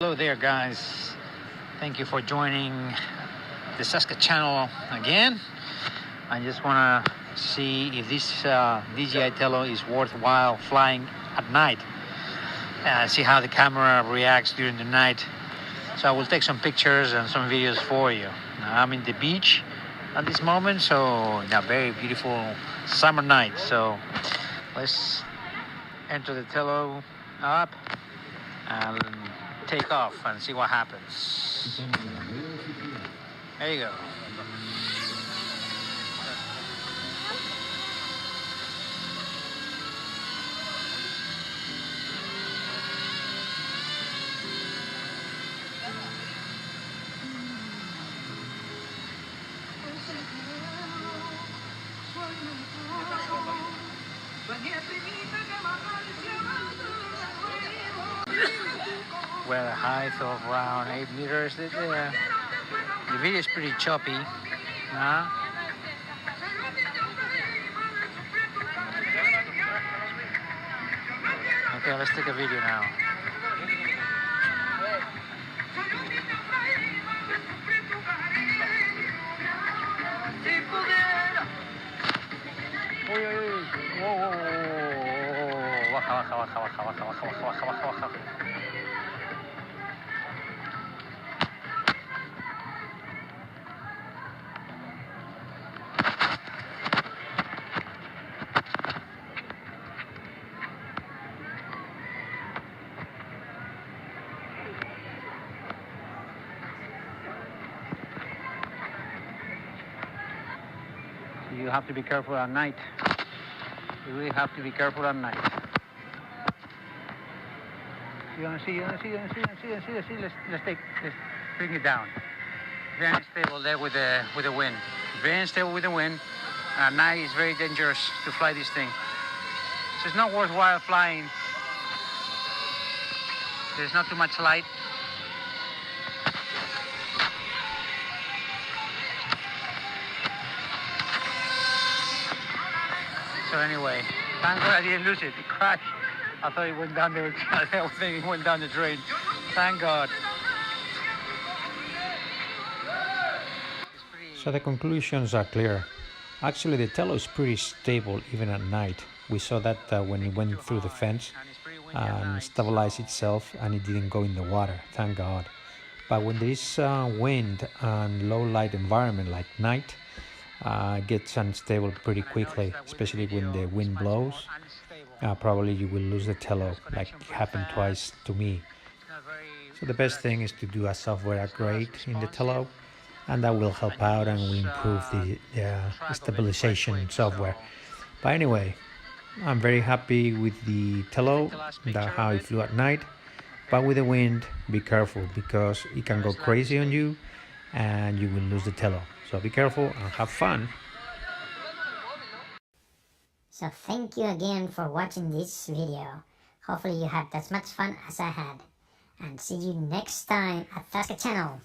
Hello there, guys. Thank you for joining the Saska channel again. I just want to see if this DJI Tello is worthwhile flying at night. See how the camera reacts during the night. So I will take some pictures and some videos for you. Now, I'm in the beach at this moment, so in a very beautiful summer night. So let's enter the Tello up and take off and see what happens. There you go. We're at a height of around 8 meters. The video is pretty choppy. Okay, let's take a video now. Whoa. Baja. You have to be careful at night. You really have to be careful at night. You don't see. Let's bring it down. Very unstable there with the wind. Very unstable with the wind. And at night it's very dangerous to fly this thing. So it's not worthwhile flying. There's not too much light. So anyway, thank God I didn't lose it. It crashed. I thought it went down the it went down the drain. Thank God. So the conclusions are clear. Actually, the Tello is pretty stable even at night. We saw that when it went through the fence and stabilized itself and it didn't go in the water. Thank God. But when there is wind and low light environment like night, gets unstable pretty quickly, especially when the wind blows. Probably you will lose the Tello, like it happened twice to me. So the best thing is to do a software upgrade in the Tello, and that will help out and will improve the stabilization software. But anyway, I'm very happy with the Tello, how it flew at night. But with the wind, be careful because it can go crazy on you and you will lose the Tello. So be careful and have fun. So thank you again for watching this video. Hopefully you had as much fun as I had. And see you next time at Saska channel.